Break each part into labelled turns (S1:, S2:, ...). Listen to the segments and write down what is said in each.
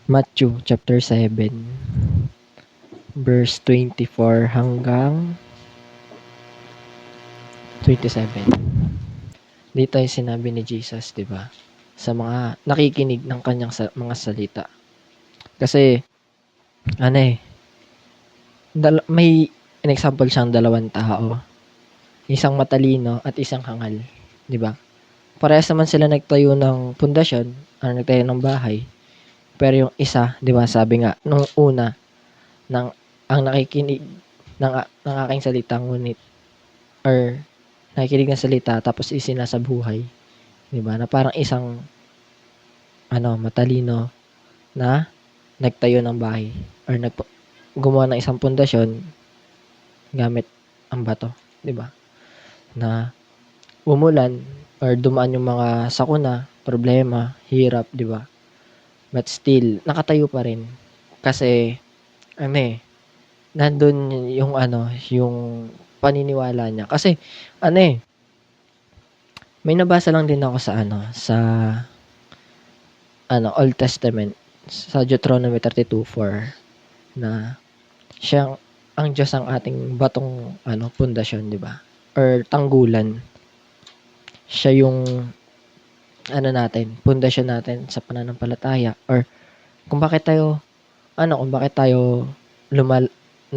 S1: Matthew chapter 7 verse 24 hanggang 27. Dito ay sinabi ni Jesus, 'di ba? Sa mga nakikinig ng kanyang mga salita. Kasi may an example siyang dalawang tao, isang matalino at isang hangal, 'di ba? Parehas naman sila nagtayo ng pundasyon, nagtayo ng bahay. Pero yung isa, 'di ba, sabi nga nung una ng ang nakikinig ng aking salita ngunit or nakikinig ng salita tapos isinasabuhay, 'di ba? Na parang isang matalino na nagtayo ng bahay or gumawa ng isang pundasyon gamit ang bato, 'di ba? Na umulan or dumaan yung mga sakuna, problema, hirap, 'di ba? But still nakatayo pa rin kasi nandun yung paniniwala niya. Kasi may nabasa lang din ako sa Old Testament, sa Deuteronomy 32:4 na ang Diyos ang ating batong pundasyon, 'di ba? Or tanggulan. Siya yung pundasyon natin sa pananampalataya or kung bakit tayo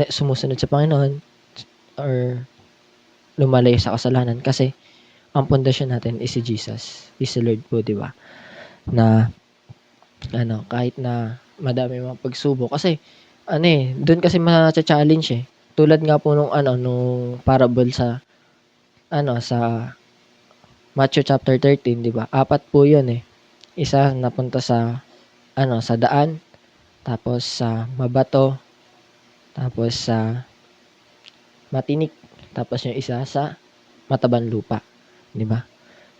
S1: sumusunod sa Panginoon or lumalayo sa kasalanan kasi ang pundasyon natin is si Jesus, is the Lord po, 'di ba? Na kahit na madami mga pagsubok kasi doon kasi ma-cha-challenge eh. Tulad nga po nung parable sa Matthew chapter 13, 'di ba? 4 po 'yun eh. Isa napunta sa daan, tapos sa mabato, tapos sa matinik, tapos yung isa sa matabang lupa, 'di ba?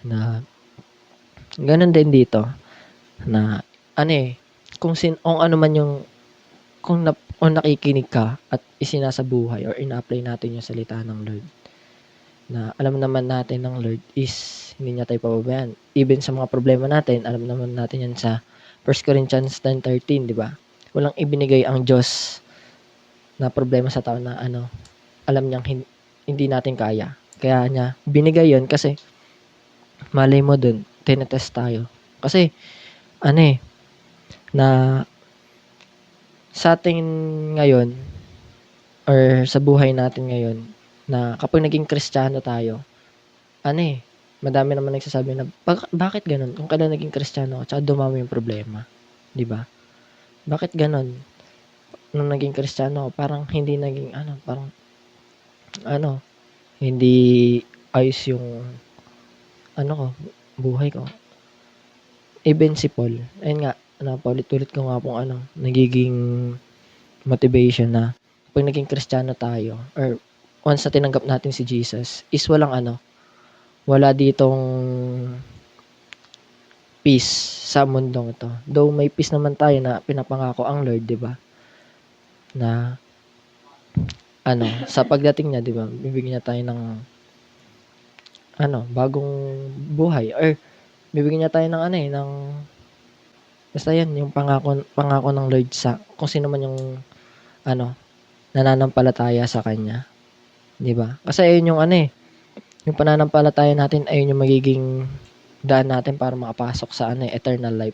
S1: Na ganoon din dito na kung ano man yung kung nakikinig ka at isinasabuhay or ina-apply natin yung salita ng Lord, na alam naman natin ng Lord is hindi niya tayo pababayaan. Even sa mga problema natin, alam naman natin yan sa 1 Corinthians 10:13, 'di ba? Walang ibinigay ang Diyos na problema sa tao na alam niyang hindi natin kaya. Kaya niya binigay 'yon kasi malay mo dun tinetest tayo. Kasi na sa atin ngayon or sa buhay natin ngayon na kapag naging Kristiyano tayo, madami naman nagsasabi na, "Bakit gano'n? Kung kailan naging Kristiyano ako tsaka dumami yung problema." 'Di ba? Bakit gano'n? Nung naging Kristiyano ako parang hindi naging parang hindi ayos yung ko, buhay ko. Even si Paul, ayun nga, paulit-ulit ko nga pong nagiging motivation na 'pag naging Kristiyano tayo or once na tinanggap natin si Jesus is wala ditong peace sa mundong ito. Though may peace naman tayo na pinapangako ang Lord, 'di ba? Na sa pagdating niya, 'di ba, bibigyan niya tayo ng bagong buhay or bibigyan niya tayo ng ng basta 'yan yung pangako ng Lord sa kung sino man yung nananampalataya sa kanya, 'di ba? Kasi ayun yung yung pananampalataya natin, ayun yung magiging daan natin para makapasok sa eternal life,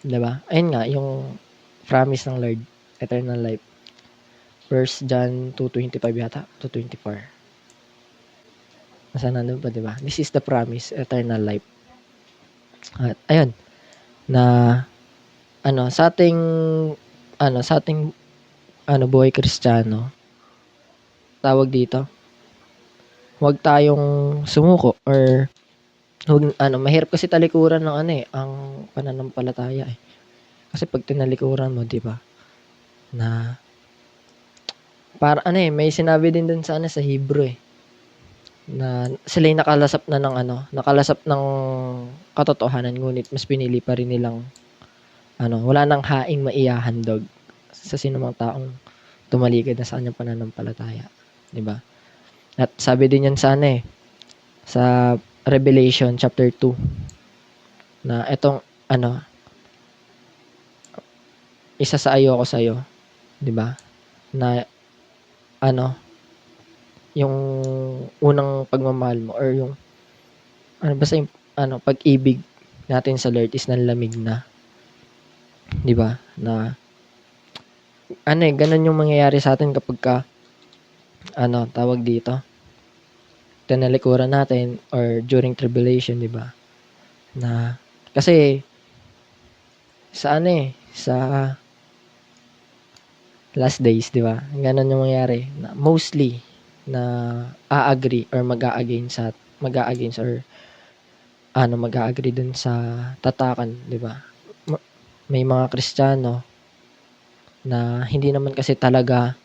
S1: 'di ba? Ayun nga yung promise ng Lord, eternal life. 1 John 2:25 yata, 2:24. Nasa nandun pa, 'di ba? This is the promise, eternal life. At ayun, na sa ating buhay Kristiyano, tawag dito, huwag tayong sumuko or mahirap kasi talikuran ng ang pananampalataya eh. Kasi 'pag tinalikuran mo, 'di ba, na para may sinabi din dun sa Hebrew eh, na sila'y nakalasap ng katotohanan ngunit mas pinili pa rin nilang wala ng haing maihahandog sa sinumang taong tumalikod na sa kanyang pananampalataya, 'di ba? At sabi din yan sa Revelation chapter 2 na etong isa sa ayoko sa'yo, 'di ba? Na ano, yung unang pagmamahal mo or yung basta yung pag-ibig natin sa Lord is nanlamig na, 'di ba? Na gano'n yung mangyayari sa atin kapagka tawag dito, tinalikuran natin or during tribulation, 'di ba? Na kasi sa last days, 'di ba? Gano'n yung mangyayari na mostly na a-agree or mag-a-against or mag-a-agree dun sa tatakan, 'di ba? May mga Kristiyano na hindi naman kasi talaga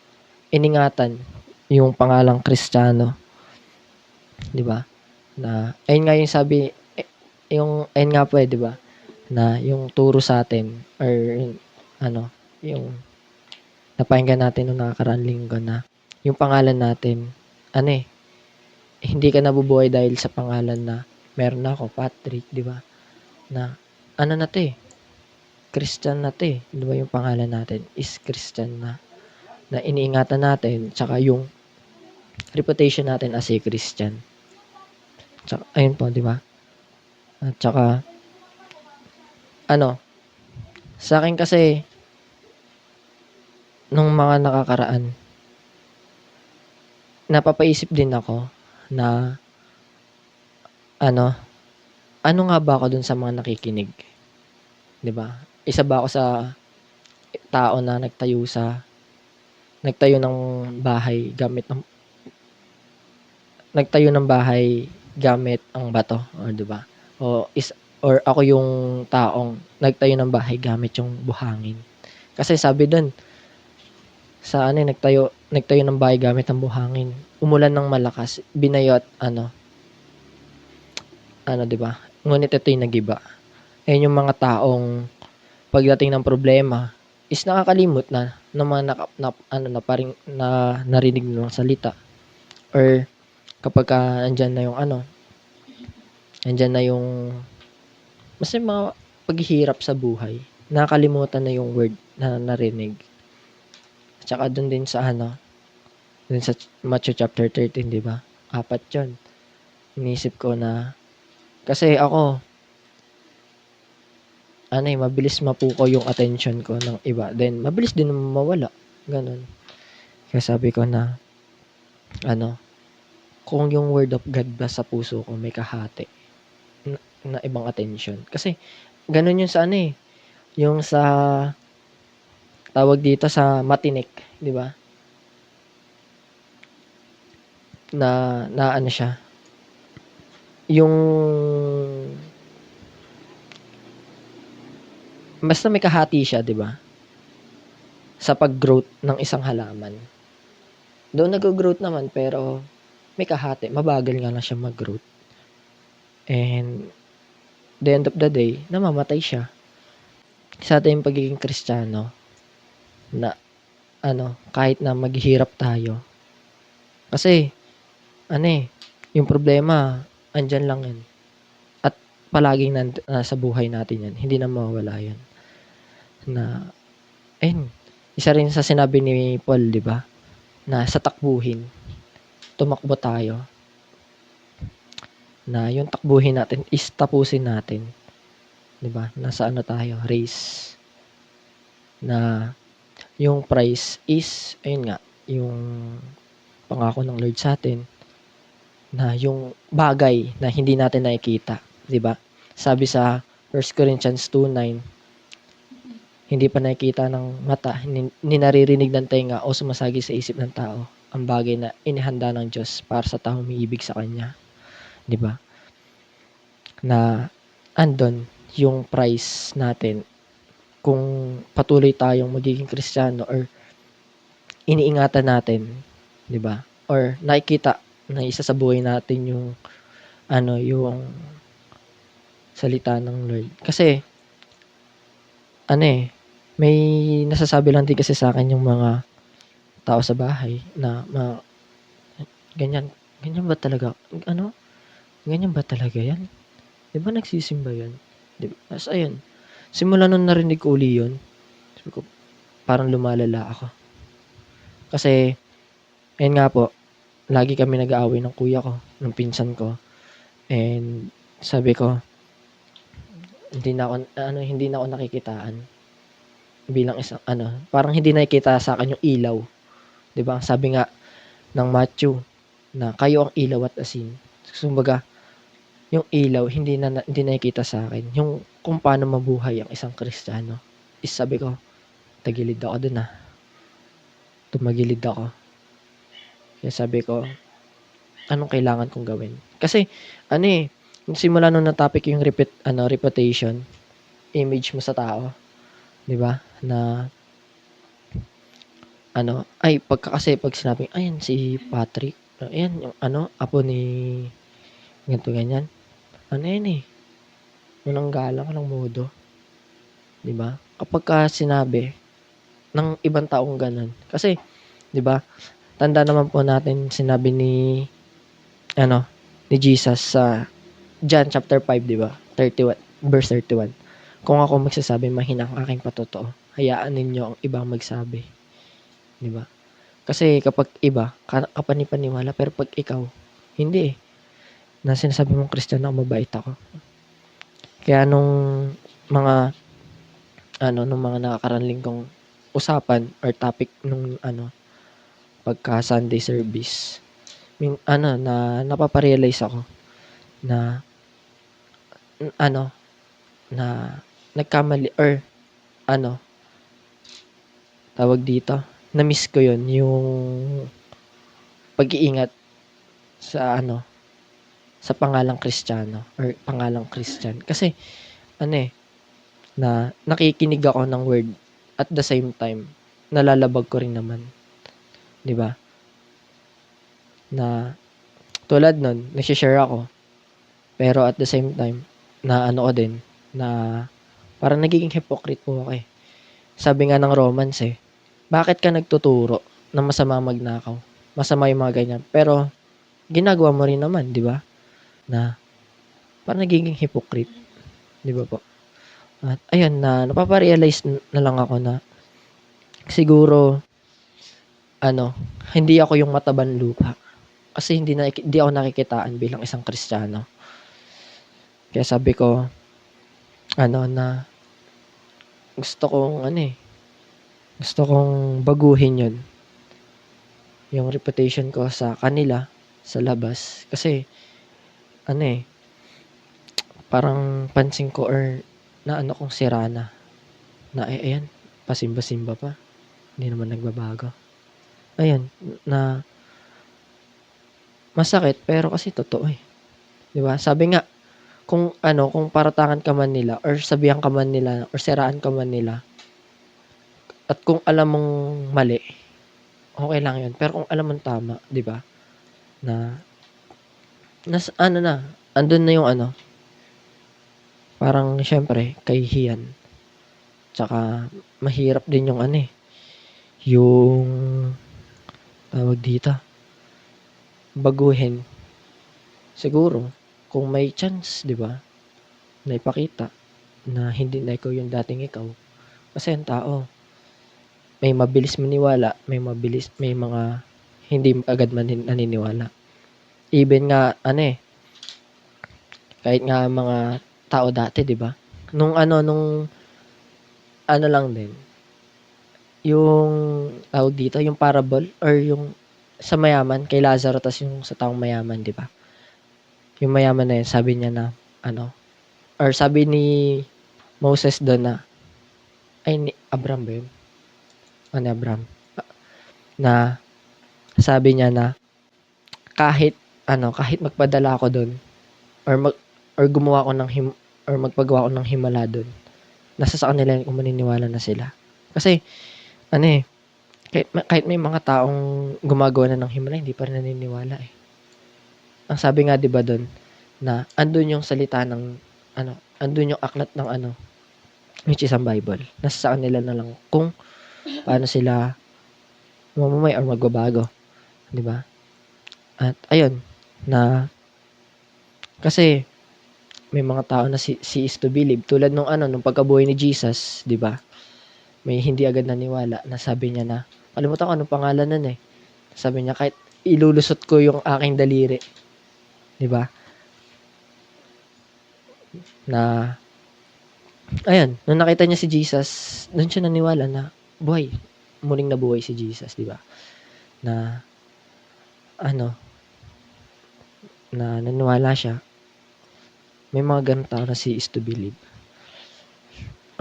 S1: iningatan yung pangalang Kristiyano, 'di ba? Na ayun nga yung sabi ayun nga po 'di ba? Na yung turo sa atin or yung napakinggan natin nung nakakaraang linggo na yung pangalan natin hindi ka nabubuhay dahil sa pangalan na meron ako, Patrick, 'di ba? Na na 'to Christian na 'to 'di ba yung pangalan natin is Christian na iniingatan natin tsaka yung reputation natin as a Christian. Tsaka ayun po, 'di ba? At tsaka sa'kin kasi nung mga nakakaraan, napapaisip din ako na ano nga ba ako dun sa mga nakikinig, 'di ba? Isa ba ako sa tao na nagtayo ng bahay gamit ang bato, or 'di ba? Or ako yung taong nagtayo ng bahay gamit yung buhangin. Kasi sabi dun sa nagtayo ng bahay gamit ang buhangin. Umulan ng malakas, binayo at 'di ba? Ngunit ito'y nagiba. Ayun yung mga taong pagdating ng problema is nakakalimot na ng mga narinig nilang salita, or kapagka nandiyan na yung basta yung mga paghihirap sa buhay, nakakalimutan na yung word na narinig. Tsaka dun din sa dun sa Matthew chapter 13, 'di ba? 4 'yun. Inisip ko na kasi ako mabilis mapukaw yung attention ko ng iba, then mabilis din naman mawala, gano'n. Kaya sabi ko na kung yung word of God ba sa puso ko may kahati na ibang attention. Kasi gano'n yun sa yung sa tawag dito sa matinik, 'di ba? Na siya, yung basta may kahati siya, 'di ba? Sa pag-growth ng isang halaman. Though naggo-growth naman pero may kahati, mabagal nga lang siya mag-growth. And the end of the day, namamatay siya. Sa ating pagiging Kristiyano na kahit na maghihirap tayo. Kasi yung problema andiyan lang 'yan. At palaging nasa buhay natin 'yan, hindi na mawawala 'yan. Na isa rin sa sinabi ni Paul, 'di ba? Na sa takbuhin, tumakbo tayo. Na yung takbuhin natin is tapusin natin. 'Di ba? Nasa tayo, race. Na yung prize is ayun nga, yung pangako ng Lord sa atin na yung bagay na hindi natin nakikita, 'di ba? Sabi sa 1 Corinthians 2:9, hindi pa nakikita ng mata, ni naririnig ng tenga o sumasagi sa isip ng tao ang bagay na inihanda ng Diyos para sa taong umiibig sa Kanya, 'di ba? Na andon yung prize natin kung patuloy tayong magiging Kristiyano or iniingatan natin, 'di ba? Or nakikita na isa sa buhay natin yung yung salita ng Lord. Kasi may nasasabi lang din kasi sa'kin yung mga tao sa bahay na ganyan, ganyan ba talaga ganyan ba talaga 'yan? 'Di ba nagsisimba 'yan? 'Di ba? Ta's ayun, simula nung narinig ko uli 'yun, sabi ko, parang lumalala ako. Kasi, ayun nga po, lagi kami nag-aaway ng kuya ko, ng pinsan ko, and sabi ko, hindi na ako nakikitaan bilang isang parang hindi nakikita sa akin yung ilaw, 'di ba? Sabi nga ng Matthew na kayo ang ilaw at asin. Kumbaga, yung ilaw hindi nakikita sa akin. Yung kung paano mabuhay ang isang Kristiyano. Sabi ko, tagilid ako dun Tumagilid ako. Kaya sabi ko, anong kailangan kong gawin? Kasi yung simula nung na-topic yung reputation, image mo sa tao, 'di ba? Na pag sinabing, ayan si Patrick, ayan yung apo ni ganito ganyan. Walang galang, walang modo, 'di ba? Kapagka sinabi ng ibang taong gano'n, kasi 'di ba, tanda naman po natin sinabi ni Jesus sa John chapter 5, 'di ba? 31 verse 31. Kung ako magsasabi mahina ang aking patotoo, hayaan ninyo ang ibang magsabi, 'di ba? Kasi kapag iba kapani-paniwala, pero 'pag ikaw hindi, na sinasabi mong Kristiyano ako, mabait ako. Kaya mga nung mga nakaraan linggong usapan or topic nung pagka Sunday service, na napapa-realize ako na na nagkamali or tawag dito, na-miss ko yun, yung pag-iingat sa sa pangalang Kristiyano or pangalang Christian. Kasi na nakikinig ako ng word at the same time nalalabag ko rin naman, 'di ba? Na tulad nun, nagse-share ako, pero at the same time na ko din na parang nagiging hypocrite po ako, eh. Sabi nga ng Romans, bakit ka nagtuturo na masama magnakaw? Masama yung mga ganyan, pero ginagawa mo rin naman, 'di ba? Na parang nagiging hypocrite, 'di ba po? At ayun, na napapa-realize na lang ako na siguro hindi ako yung matabang lupa. Kasi hindi ako nakikitaan bilang isang Kristiyano. Kaya sabi ko na gusto kong baguhin 'yun, yung reputation ko sa kanila, sa labas. Kasi parang pansin ko or kong sira na ayan, pasimba-simba pa, hindi naman nagbabago. Ayun, na masakit pero kasi totoo, 'di ba? Sabi nga, kung paratangan ka man nila or sabihan ka man nila or siraan ka man nila at kung alam mong mali, okey lang 'yun. Pero kung alam mong tama, 'di ba, na andun na yung parang siyempre kahihiyan. Tsaka mahirap din yung yung tawag dito, baguhin. Siguro kung may chance, 'di ba, na ipakita na hindi na ikaw yung dating ikaw. Kasi ang tao, may mabilis maniwala, may mga hindi agad naniniwala. Even nga kahit nga mga tao dati, 'di ba? Nung lang din, yung tawag dito, yung parable or yung sa mayaman kay Lazaro tas yung sa taong mayaman, 'di ba? Yung mayaman na yun, sabi niya na or sabi ni Moses doon ni Abraham ba yun? Ni Abraham. Na sabi niya na kahit magpadala ako doon or gumawa ako or magpagawa ako ng himala doon, nasa sa kanila kung maniniwala na sila. Kasi kahit may mga taong gumagawa na ng himala, hindi pa rin naniniwala, eh. Ang sabi nga 'di ba doon na andun yung salita ng andun yung aklat ng which is ang Bible. Nasa sa kanila na lang kung paano sila mamumuhay or magbabago, 'di ba? At ayun, na kasi may mga tao na cease to believe tulad nung pagkabuhay ni Jesus, 'di ba? may hindi agad naniwala na sabi niya na, kalimutan ko anong pangalan nun eh. Sabi niya, kahit ilulusot ko yung aking daliri, di ba? Na, ayun, nung nakita niya si Jesus, doon siya naniwala na, buhay, muling nabuhay si Jesus, di ba? Na, ano, na naniwala siya, may mga ganong tao na si is to believe.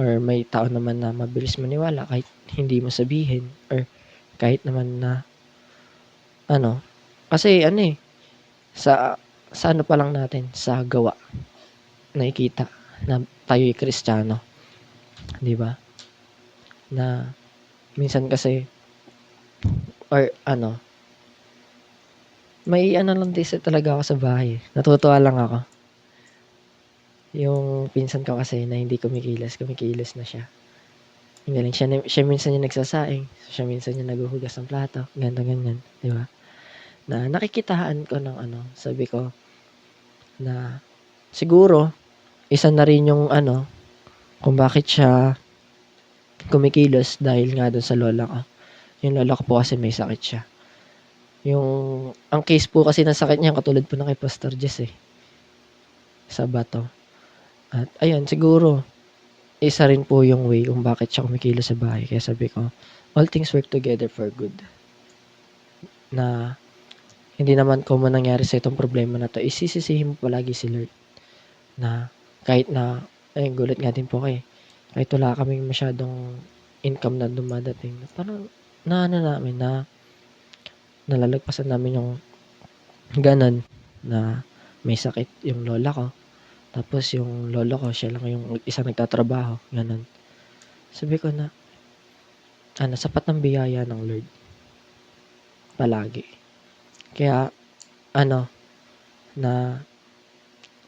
S1: Or may tao naman na mabilis maniwala kahit hindi mo sabihin, or kahit naman na, kasi sa ano pa lang natin, sa gawa, nakikita na tayo'y Kristiyano, di ba? Na minsan kasi, or may lang din talaga ako sa bahay. Natutuwa lang ako. Yung pinsan ko kasi na hindi kumikilos na siya. Ang galing, siya minsan yung nagsasaing, siya minsan yung naghuhugas ng plato, ganyan, di ba? Na nakikitaan ko ng sabi ko na siguro isa na rin yung kung bakit siya kumikilos dahil nga doon sa lola ko. Yung lola ko po kasi may sakit siya. Ang case po kasi ng sakit niya katulad po ng kay Pastor Jess sa bato. At ayun, siguro isa rin po yung way kung bakit siya kumikilos sa bahay. Kaya sabi ko, all things work together for good. Na hindi naman kung nangyari sa itong problema na to, isisisihin mo palagi si Lord. Na kahit na, gulat nga din po kahit wala kaming masyadong income na dumadating, parang namin na nalalagpasan namin yung ganon na may sakit yung lola ko. Tapos yung lolo ko, siya lang yung isa nagtatrabaho. Ganon. Sabi ko na, sapat ng biyaya ng Lord. Palagi. Kaya, na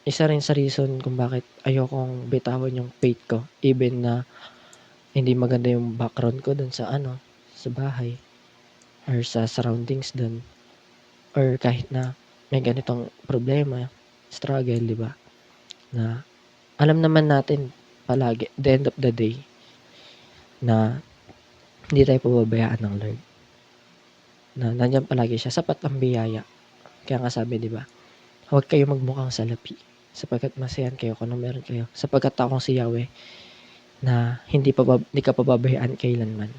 S1: isa rin sa reason kung bakit ayokong bitawan yung faith ko. Even na hindi maganda yung background ko dun sa sa bahay. Or sa surroundings dun. Or kahit na may ganitong problema, struggle, di ba? Na alam naman natin palagi, the end of the day, na hindi tayo pababayaan ng Lord. Na nandiyan palagi siya, sapat ang biyaya. Kaya nga sabi, di ba? Huwag kayo magmukhang salapi, sapagkat masayan kayo kung ano meron kayo. Sapagkat akong si Yahweh, na hindi ka pababayaan kailanman.